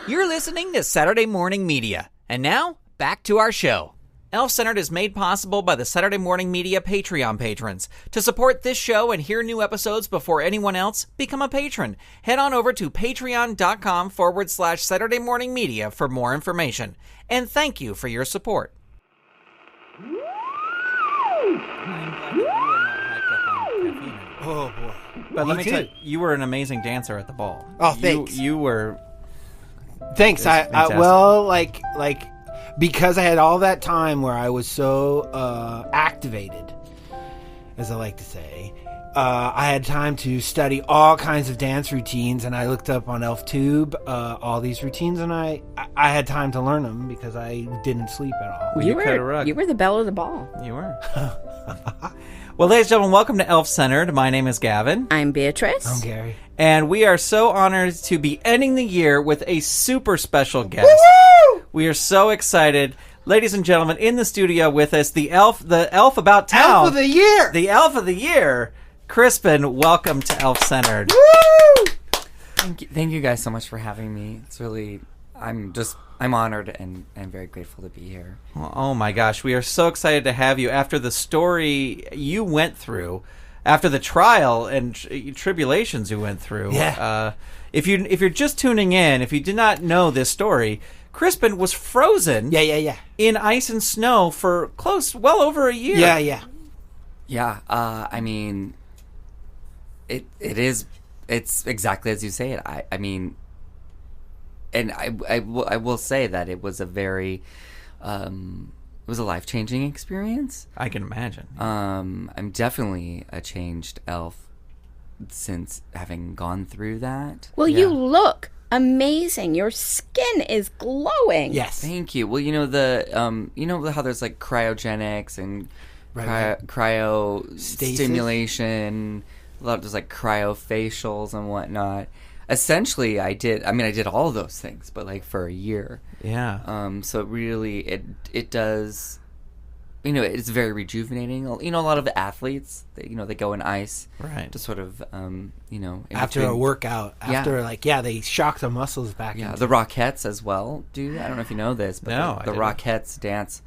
You're listening to Saturday Morning Media. And now, back to our show. Elf-Centered is made possible by the Saturday Morning Media Patreon patrons. To support this show and hear new episodes before anyone else, become a patron. Head on over to patreon.com/Saturday Morning Media for more information. And thank you for your support. Oh, boy. But let me tell you, you were an amazing dancer at the ball. Oh, thanks. You were... Thanks. Because I had all that time where I was so activated, as I like to say, I had time to study all kinds of dance routines, and I looked up on ElfTube all these routines, and I had time to learn them because I didn't sleep at all. You were the belle of the ball. You were. Well, ladies and gentlemen, welcome to Elf-Centered. My name is Gavin. I'm Beatrice. I'm Gary. And we are so honored to be ending the year with a super special guest. Woo-hoo! We are so excited. Ladies and gentlemen, in the studio with us, the elf about town. Elf of the year! The elf of the year, Crispin. Welcome to Elf-Centered. Woo! Thank you guys so much for having me. It's really, I'm honored and very grateful to be here. Oh my gosh, we are so excited to have you after the story you went through, after the trial and tribulations you went through. Yeah. If you're just tuning in, if you did not know this story, Crispin was frozen. Yeah. In ice and snow for well over a year. Yeah. Yeah. I mean, it's exactly as you say it. I mean, and I will say that it was a very, it was a life-changing experience. I can imagine. I'm definitely a changed elf since having gone through that. Well, you look amazing. Your skin is glowing. Yes. Thank you. Well, you know how there's like cryogenics and cryo stimulation. A lot of there's like cryofacials and whatnot. Essentially, I did all of those things, but like for a year. Yeah. So it really, it does, it's very rejuvenating. A lot of athletes, they go in ice. Right. To sort of, After a workout. They shock the muscles back. Yeah, the Rockettes as well do. I don't know if you know this, but the Rockettes dance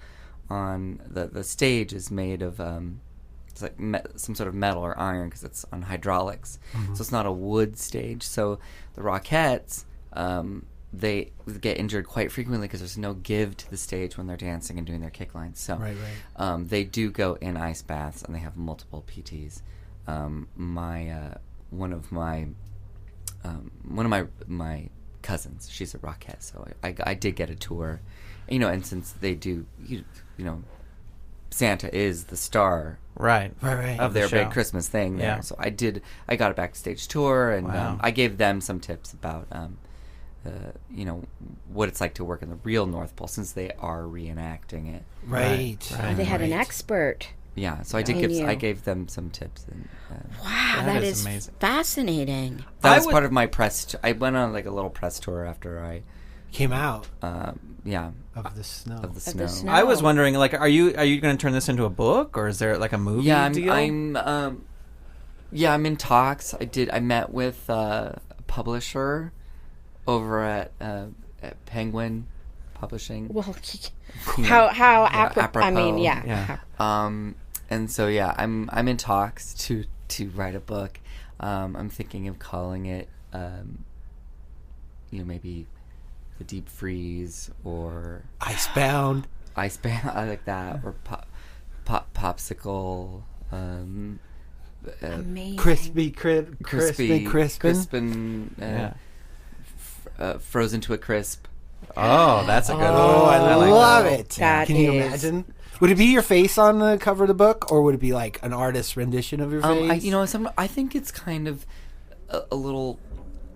on the stage is made of, it's like some sort of metal or iron because it's on hydraulics. Mm-hmm. So it's not a wood stage. So the Rockettes, they get injured quite frequently because there's no give to the stage when they're dancing and doing their kick lines. So they do go in ice baths and they have multiple PTs. One of my cousins, she's a Rockette, so I did get a tour, and since they do, Santa is the star right of their big Christmas thing there. Yeah. So I got a backstage tour, and I gave them some tips about what it's like to work in the real North Pole since they are reenacting it. Right. They had an expert. Yeah, so I gave them some tips. And, wow, that is amazing. Fascinating. That was part of my press. I went on like a little press tour after I came out. Of the snow. I was wondering, like, are you going to turn this into a book, or is there like a movie deal? I'm in talks. I met with a publisher over at Penguin Publishing. Well, apropos. I mean, yeah. And so I'm in talks to write a book. I'm thinking of calling it, maybe The Deep Freeze or Icebound. I like that, or popsicle. Amazing. Crispin. Frozen to a crisp. Oh, that's a good one. I love it. Can you imagine? Would it be your face on the cover of the book, or would it be like an artist's rendition of your face? I think it's kind of a little.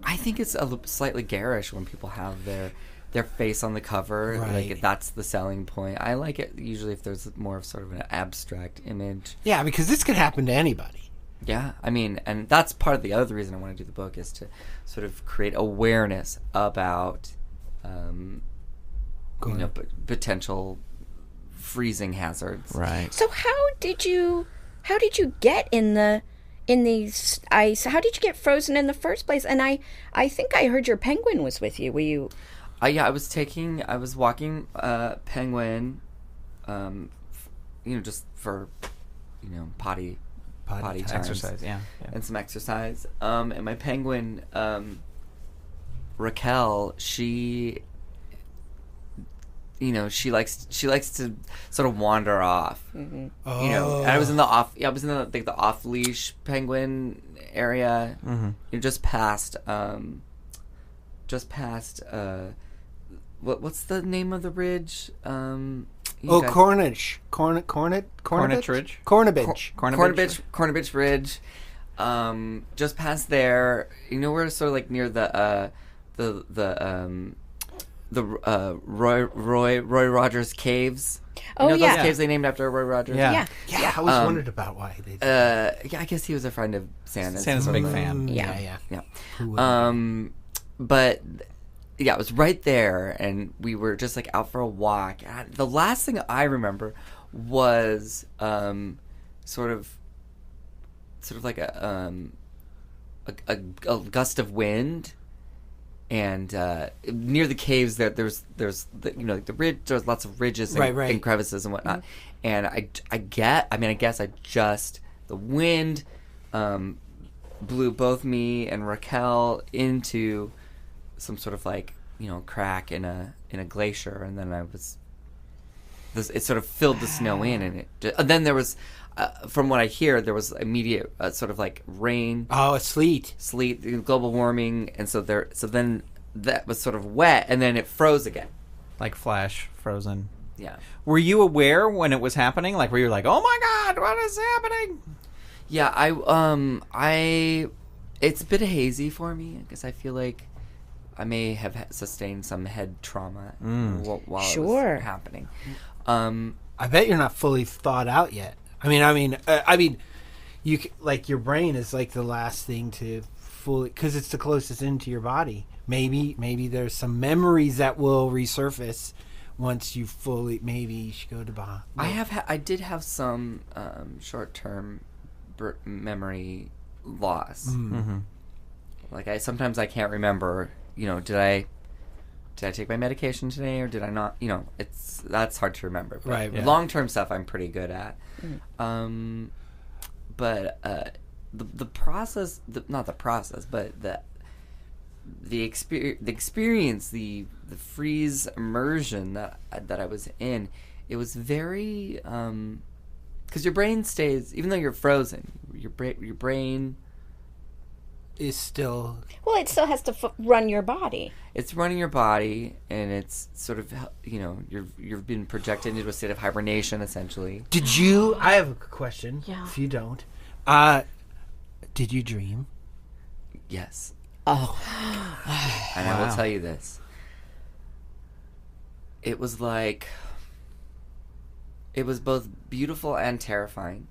I think it's slightly garish when people have their face on the cover. Right. Like that's the selling point. I like it usually if there's more of sort of an abstract image. Yeah, because this could happen to anybody. Yeah, I mean, and that's part of the other reason I want to do the book is to sort of create awareness about, potential freezing hazards. Right. So how did you get in these ice? How did you get frozen in the first place? And I think I heard your penguin was with you. Were you? I was walking Penguin, just for, potty time exercise, and some exercise. And my Penguin, Raquel, she likes to sort of wander off. Mm-hmm. And I was in the off leash Penguin area, just past what's the name of the ridge? Cornish Ridge. Ridge. Just past there, we're sort of like near the Roy Rogers caves. Those caves they named after Roy Rogers? Yeah. I always wondered about why they did that. I guess he was a friend of Santa's. Santa's a big fan. Yeah. But it was right there, and we were just like out for a walk. The last thing I remember was sort of like a gust of wind, and near the caves there's the ridge. There's lots of ridges and crevices and whatnot. And the wind blew both me and Raquel into some sort of like crack in a glacier, and then it sort of filled the snow in, and then there was from what I hear there was immediate sort of like rain, sleet, global warming, and so then that was sort of wet, and then it froze again, like flash frozen. Yeah. Were you aware when it was happening? Like, were you like, oh my god, what is happening? Yeah, it's a bit hazy for me because I feel like I may have sustained some head trauma while it was happening. I bet you're not fully thought out yet. I mean, you like your brain is like the last thing to fully, because it's the closest into your body. Maybe there's some memories that will resurface once you fully. Maybe you should go to Baja. I did have some short-term memory loss. Mm-hmm. Like sometimes I can't remember. Did I take my medication today or did I not? That's hard to remember. But right. Yeah. Long-term stuff I'm pretty good at. But the process, not the process, but the experience, the freeze immersion that I was in, it was very because your brain stays, even though you're frozen, your brain is still... Well, it still has to run your body. It's running your body, and it's sort of, you've been projected into a state of hibernation, essentially. Did you... I have a question, if you don't. Did you dream? Yes. Oh. And I will tell you this. It was like... It was both beautiful and terrifying.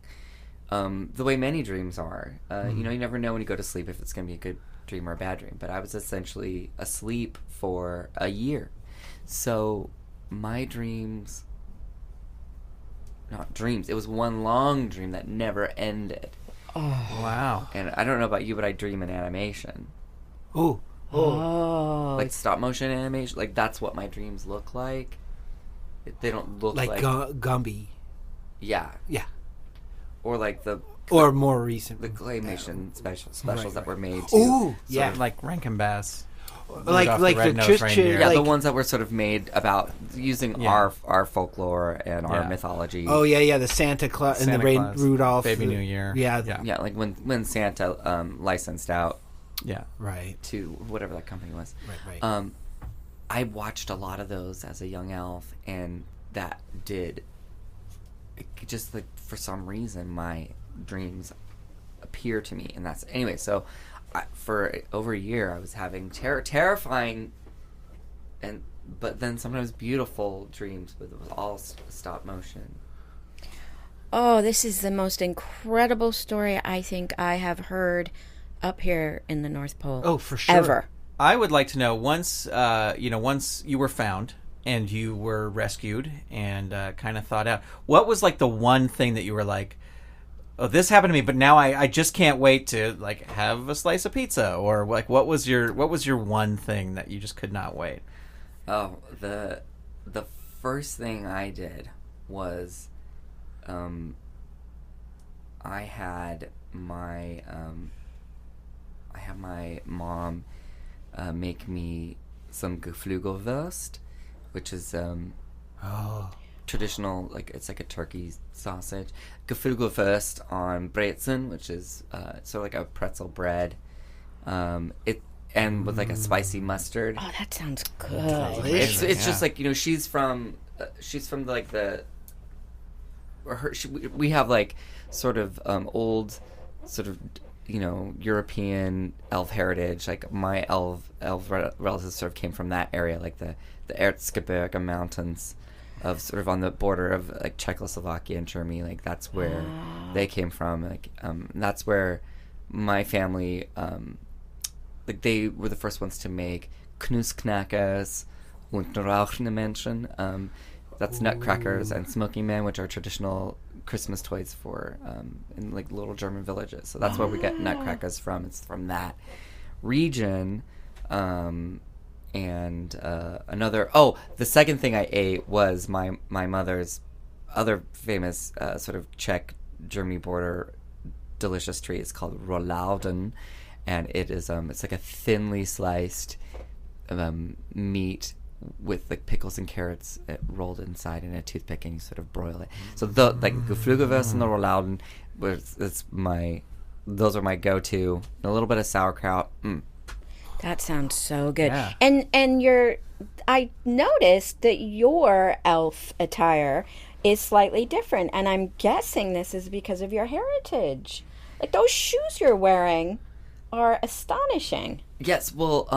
The way many dreams are. You never know when you go to sleep if it's going to be a good dream or a bad dream. But I was essentially asleep for a year. So my dreams... Not dreams. It was one long dream that never ended. Oh. Wow. And I don't know about you, but I dream in animation. Oh. Like stop motion animation. Like that's what my dreams look like. They don't look like Gumby. Yeah. Yeah. Or like or more recent, the claymation specials that were made. Oh, yeah, like Rankin Bass, like the the ones that were sort of made about using our folklore and our mythology. Oh yeah, the Santa Claus and the Rudolph, Baby New Year. Yeah, like when Santa licensed out. Yeah, right. To whatever that company was. Right. I watched a lot of those as a young elf, and that did. Just like for some reason, my dreams appear to me, and that's anyway. So, for over a year, I was having terrifying, but then sometimes beautiful dreams with all stop motion. Oh, this is the most incredible story I think I have heard up here in the North Pole. Oh, for sure. Ever. I would like to know once you were found and you were rescued and kind of thought out, what was like the one thing that you were like, oh, this happened to me, but now I just can't wait to like have a slice of pizza, or like what was your one thing that you just could not wait? Oh, the first thing I did was, I had my mom make me some Geflügelwurst, which is traditional, like it's like a turkey sausage. Geflügelwurst on Brezen, which is sort of like a pretzel bread. And with like a spicy mustard. Oh, that sounds good. It's just like, she's from we have like sort of old sort of European elf heritage. Like my elf relatives sort of came from that area, like the Erzgebirge mountains of sort of on the border of like Czechoslovakia and Germany. Like that's where they came from. Like that's where my family like they were the first ones to make Knussknackers und rauchende Menschen. That's nutcrackers and smoking men, which are traditional Christmas toys for in like little German villages. So that's where we get nutcrackers from. It's from that region. And the second thing I ate was my mother's other famous sort of Czech Germany border delicious treat. It's called Rouladen, and it is it's like a thinly sliced meat with like pickles and carrots rolled inside in a toothpick, and you sort of broil it. So the Geflügelwurst and the Rouladen those are my go-to. And a little bit of sauerkraut. That sounds so good. Yeah. And I noticed that your elf attire is slightly different, and I'm guessing this is because of your heritage. Like those shoes you're wearing are astonishing. Yes, well,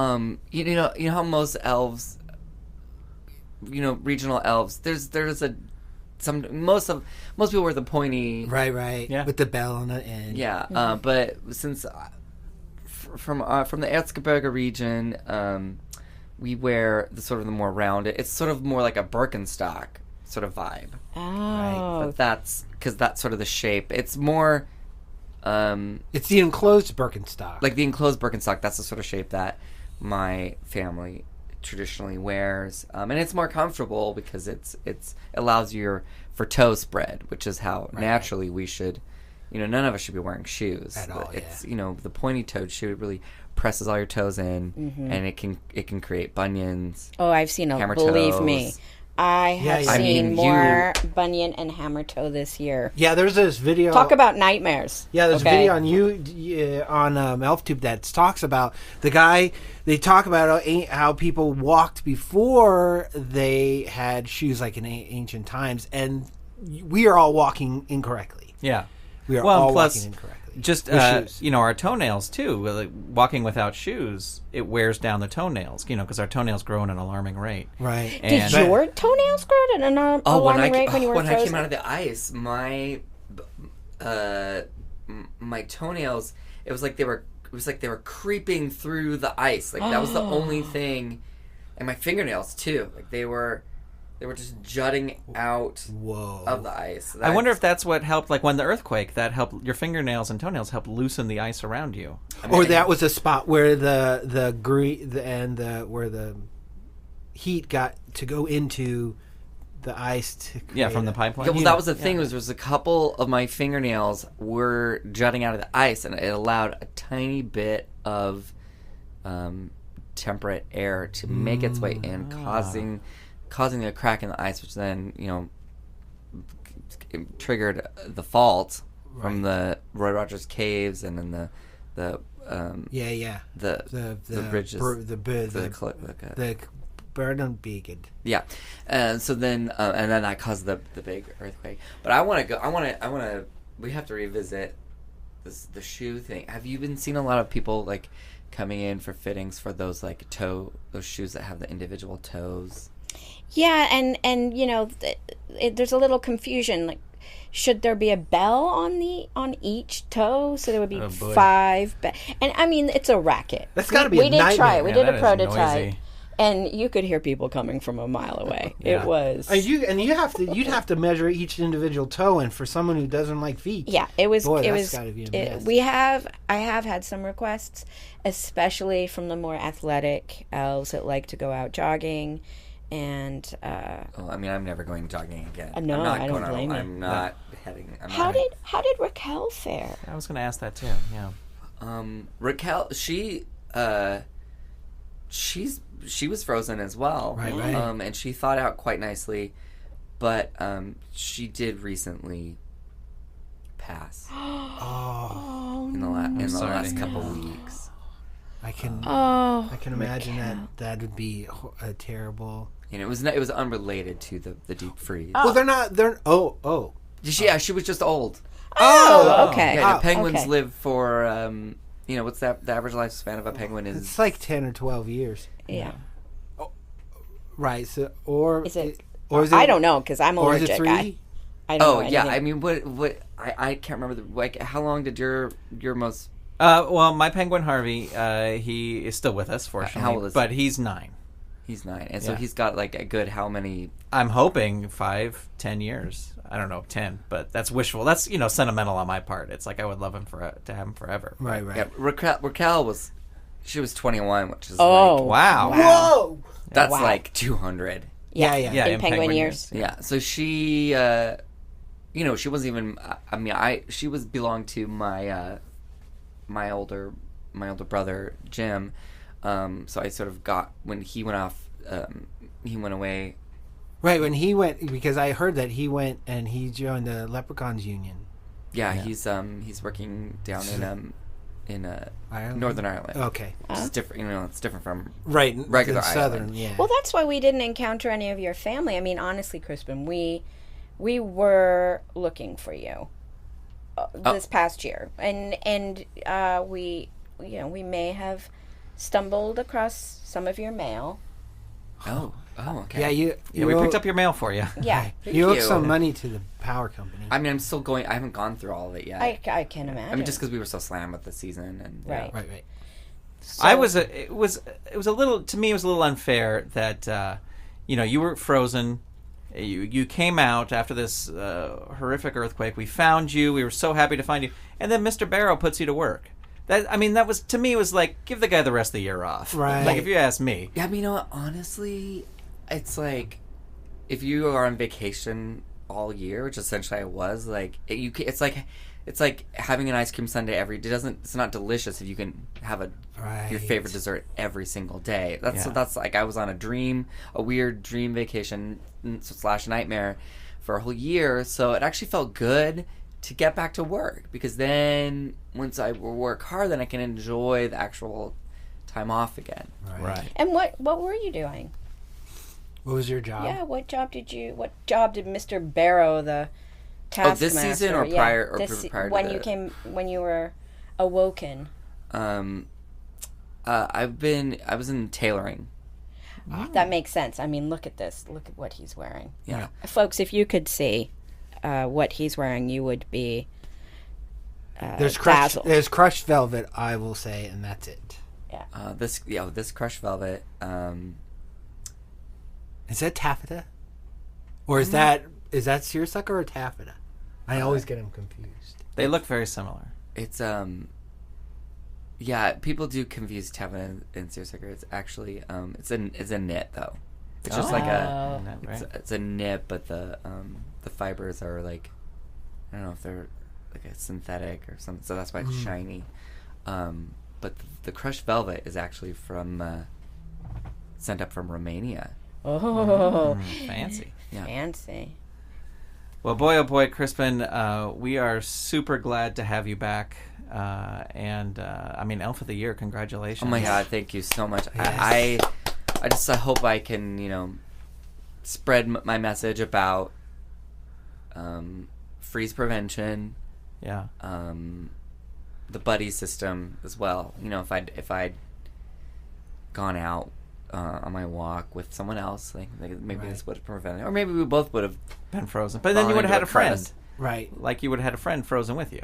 you know how most elves, regional elves, most people wear the pointy, right, yeah, with the bell on the end. Yeah, but since from the Erzgebirge region, we wear the sort of the more rounded. It's sort of more like a Birkenstock sort of vibe. Oh, right. But that's because that's sort of the shape. It's more. It's the enclosed Birkenstock. Like the enclosed Birkenstock, that's the sort of shape that my family traditionally wears, and it's more comfortable because it allows you for toe spread, which is how naturally we should. None of us should be wearing shoes. At all, it's the pointy-toed shoe. It really presses all your toes in, and it can create bunions. Oh, I've seen them. Hammer Believe toes. me, I have seen more bunion and hammer toe this year. Yeah, there's this video. Talk about nightmares. Yeah, there's a video on on ElfTube that talks about the guy. They talk about how people walked before they had shoes, like in ancient times, and we are all walking incorrectly. Yeah. We are all walking incorrectly. Just our toenails too. Like walking without shoes, it wears down the toenails. Because our toenails grow at an alarming rate. Right. Did your toenails grow at an alarming rate when you were when frozen? I came out of the ice, my toenails. It was like they were creeping through the ice. Like that was the only thing, and my fingernails too. Like they were just jutting out of the ice. I wonder if that's what helped, like when the earthquake, that helped your fingernails and toenails help loosen the ice around you. Or that was a spot where where the heat got to go into the ice. From the pipeline. Yeah, well, that was the thing. Was there was a couple of my fingernails were jutting out of the ice, and it allowed a tiny bit of temperate air to make its way in, causing a crack in the ice, which then triggered the fault from the Roy Rogers caves, and then the bridges, the Bernenbegen. Yeah, and so then and then that caused the big earthquake. But I want to. We have to revisit the shoe thing. Have you been seeing a lot of people like coming in for fittings for those those shoes that have the individual toes? Yeah, and there's a little confusion. Like, should there be a bell on each toe so there would be 5? And I mean, it's a racket. That's got to be we a did nightmare. try it. We did a prototype. Noisy. And you could hear people coming from a mile away. Yeah. It was. You'd have to measure each individual toe, and for someone who doesn't like feet. Yeah, it was. Boy, it that's was. Gotta be a mess. I have had some requests, especially from the more athletic elves that like to go out jogging, and. I'm never going jogging again. No, I don't blame you. I'm not heading. How did Raquel fare? I was going to ask that too. Yeah. Raquel, she was frozen as well. Right. And she thawed out quite nicely, but she did recently pass. In the last couple weeks. I can imagine that would be a terrible. And it was unrelated to the deep freeze. Well, they're. She was just old. Oh, okay. Yeah, penguins live for what's that? The average lifespan of a penguin is. It's like 10 or 12 years. Yeah. Oh, right. So, or is it? Or is it? I don't know because I'm allergic. Or is it 3? I don't know anything. Yeah. I mean, what? I can't remember how long did your most. Well, my penguin Harvey, he is still with us, fortunately. How old is but he? He's 9. He's 9, and so he's got like a good how many? I'm hoping 5-10 years. I don't know 10, but that's wishful. That's sentimental on my part. It's like I would love him to have him forever. Right. Yeah, Raquel was 21, which is wow. Whoa, that's like 200. Yeah. In penguin years. Yeah, so she, she wasn't even. She belonged to my older brother Jim. So I sort of got when he went off. He went away. Right, when he went, because I heard that he went and he joined the Leprechauns Union. Yeah, he's working down in Ireland? Northern Ireland. Okay, it's different. It's different from regular Southern. Ireland. Yeah. Well, that's why we didn't encounter any of your family. I mean, honestly, Crispin, we were looking for you this past year, and we may have stumbled across some of your mail. Oh, okay. Yeah, we picked up your mail for you. Yeah. You owe some money to the power company. I mean, I'm still going. I haven't gone through all of it yet. I can imagine. I mean, just because we were so slammed with the season and Right. So, it was a little, to me, it was a little unfair that you were frozen. You came out after this horrific earthquake. We found you. We were so happy to find you, and then Mr. Barrow puts you to work. That was, to me, it was like, give the guy the rest of the year off. Right. Like, if you ask me. Yeah, you know what? Honestly, it's like, if you are on vacation all year, which essentially I was, like, it's like having an ice cream sundae every day. It's not delicious if you can have your favorite dessert every single day. That's like, I was on a weird dream vacation / nightmare for a whole year, so it actually felt good to get back to work, because then once I work hard, then I can enjoy the actual time off again. Right. And what were you doing? What was your job? Yeah, what job did Mr. Barrow, the taskmaster? This season or prior or prior to when you were awoken? I was in tailoring. That makes sense. I mean, look at this. Look at what he's wearing. Yeah. Folks, if you could see what he's wearing, you would be There's crushed velvet, I will say, and that's it. Yeah. This crushed velvet. Is that taffeta, or is that seersucker or taffeta? I always get them confused. They look very similar. It's people do confuse taffeta and seersucker. It's actually it's a knit though. It's just like it's a knit, but the fibers are like, I don't know if they're like a synthetic or something, so that's why it's shiny. But the crushed velvet is actually sent up from Romania. Oh, fancy. Yeah. Fancy. Well, boy, oh boy, Crispin, we are super glad to have you back. And Elf of the Year, congratulations. Oh my God, thank you so much. Yes. I hope I can, spread my message about freeze prevention. Yeah. The buddy system as well. If I'd gone out on my walk with someone else, like maybe this would have prevented it. Or maybe we both would have been frozen. But then you would have had a friend. Right. Like you would have had a friend frozen with you.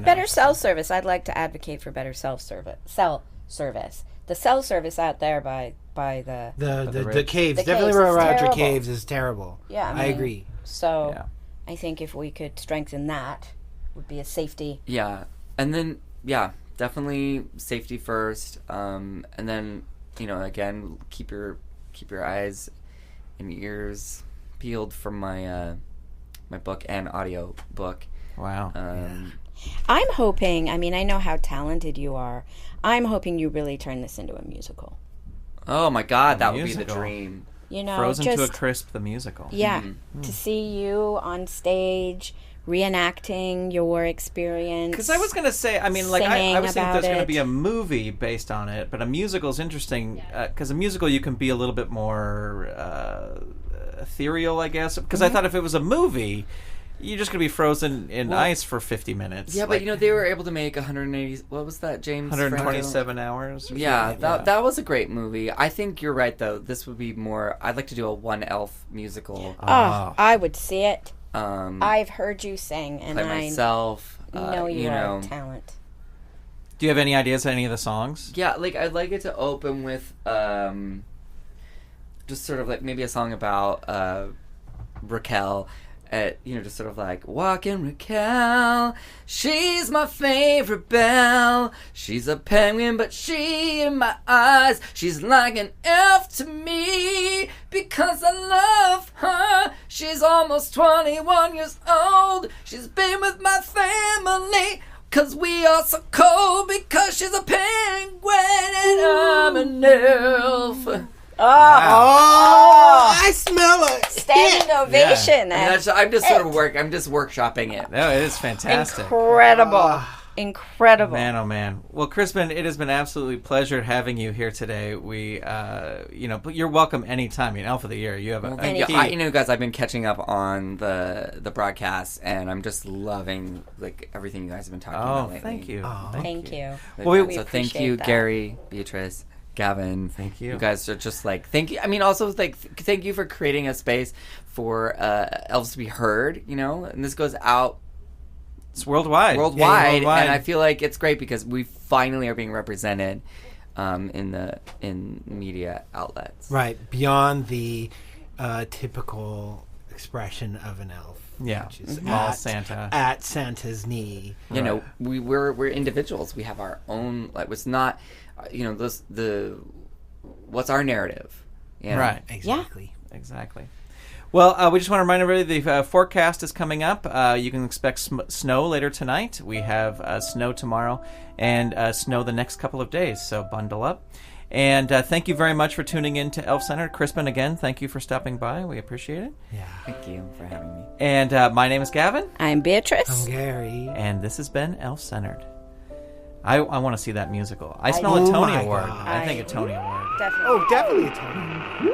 Better cell service. I'd like to advocate for better cell service. The the cell service out there by the caves. The Definitely caves where is Roger terrible. Caves is terrible. Yeah, I agree. So I think if we could strengthen that, would be a safety. Yeah, and then definitely safety first, and then again keep your eyes and ears peeled for my my book and audio book. Wow. I'm hoping. I mean, I know how talented you are. I'm hoping you really turn this into a musical. Oh my God, that would be the dream. Frozen to a Crisp, the musical. Yeah, to see you on stage reenacting your experience. Because I was going to say, I mean, like, I was thinking there's going to be a movie based on it, but a musical is interesting because a musical you can be a little bit more ethereal, I guess. Because I thought if it was a movie, you're just going to be frozen in ice for 50 minutes. Yeah, but they were able to make 180. What was that, James? 127 hours. Yeah, that was a great movie. I think you're right, though. This would be more. I'd like to do a one elf musical. Oh, I would see it. I've heard you sing, and play myself. Know you are a talent. Do you have any ideas of any of the songs? Yeah, like I'd like it to open with just sort of like maybe a song about Raquel. Just sort of like, walking Raquel, she's my favorite belle. She's a penguin, but she in my eyes, she's like an elf to me, because I love her. She's almost 21 years old. She's been with my family, cause we are so cold, because she's a penguin and I'm an elf. Oh, I smell it. Standing ovation. Yeah. I'm just workshopping it. No, it is fantastic. Incredible. Incredible. Man, oh man. Well, Crispin, it has been absolutely pleasure having you here today. We, but you're welcome anytime. Elf of the Year. You have a key. Guys, I've been catching up on the broadcast, and I'm just loving everything you guys have been talking about lately. Thank you. Thank you. Well, so thank you, that. Gary, Beatrice, Gavin. Thank you. You guys are just thank you. I mean, also thank you for creating a space for elves to be heard. And this goes out. It's worldwide. Worldwide, and I feel like it's great because we finally are being represented in media outlets. Right, beyond the typical expression of an elf. Yeah, which is Santa at Santa's knee. We're individuals. We have our own. It's not. What's our narrative? Right. Exactly. Yeah. Exactly. Well, we just want to remind everybody the forecast is coming up. You can expect snow later tonight. We have snow tomorrow and snow the next couple of days, so bundle up. And thank you very much for tuning in to Elf Center. Crispin, again, thank you for stopping by. We appreciate it. Yeah. Thank you for having me. And my name is Gavin. I'm Beatrice. I'm Gary. And this has been Elf Centered. I want to see that musical. I smell a Tony Award. God. I think a Tony Award. Definitely. Oh, definitely a Tony.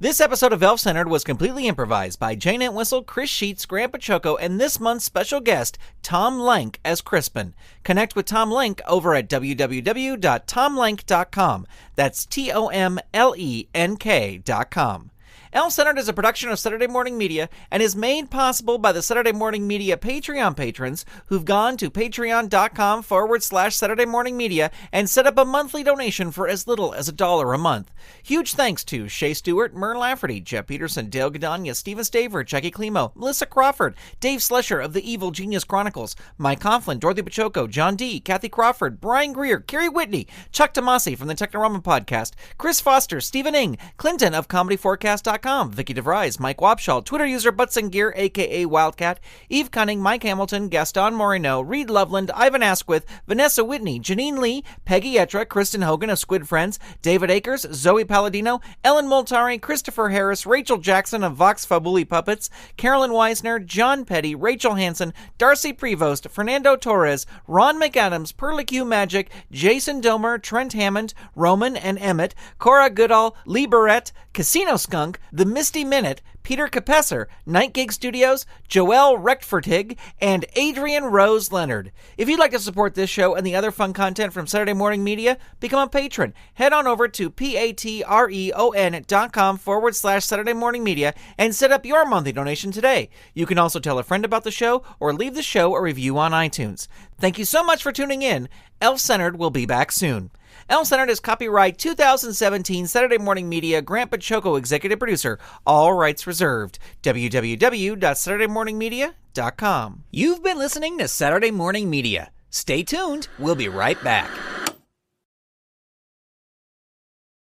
This episode of Elf Centered was completely improvised by Jayne Entwistle, Chris Sheets, Grant Baciocco, and this month's special guest, Tom Lenk, as Crispin. Connect with Tom Lenk over at www.tomlenk.com. That's TOMLENK.com. Elf Centered is a production of Saturday Morning Media and is made possible by the Saturday Morning Media Patreon patrons who've gone to patreon.com/Saturday Morning Media and set up a monthly donation for as little as $1 a month. Huge thanks to Shay Stewart, Myrn Lafferty, Jeff Peterson, Dale Gadania, Steven Staver, Jackie Klimo, Melissa Crawford, Dave Slesher of the Evil Genius Chronicles, Mike Coughlin, Dorothy Baciocco, John D., Kathy Crawford, Brian Greer, Kerry Whitney, Chuck Tomasi from the Technorama Podcast, Chris Foster, Stephen Ing, Clinton of ComedyForecast.com, Vicky DeVries, Mike Wapshall, Twitter user Butts and Gear, a.k.a. Wildcat, Eve Cunning, Mike Hamilton, Gaston Moreno, Reed Loveland, Ivan Asquith, Vanessa Whitney, Janine Lee, Peggy Etra, Kristen Hogan of Squid Friends, David Akers, Zoe Palladino, Ellen Moltari, Christopher Harris, Rachel Jackson of Vox Fabuli Puppets, Carolyn Weisner, John Petty, Rachel Hansen, Darcy Prevost, Fernando Torres, Ron McAdams, Perlicue Magic, Jason Domer, Trent Hammond, Roman and Emmett, Cora Goodall, Lee Barrett, Casino Skunk, The Misty Minute, Peter Kapesser, Night Gig Studios, Joelle Rechtfertig, and Adrian Rose Leonard. If you'd like to support this show and the other fun content from Saturday Morning Media, become a patron. Head on over to patreon.com/Saturday Morning Media and set up your monthly donation today. You can also tell a friend about the show or leave the show a review on iTunes. Thank you so much for tuning in. Elf Centered will be back soon. Elf Centered is copyright 2017 Saturday Morning Media, Grant Baciocco, executive producer. All rights reserved. www.SaturdayMorningMedia.com. You've been listening to Saturday Morning Media. Stay tuned. We'll be right back.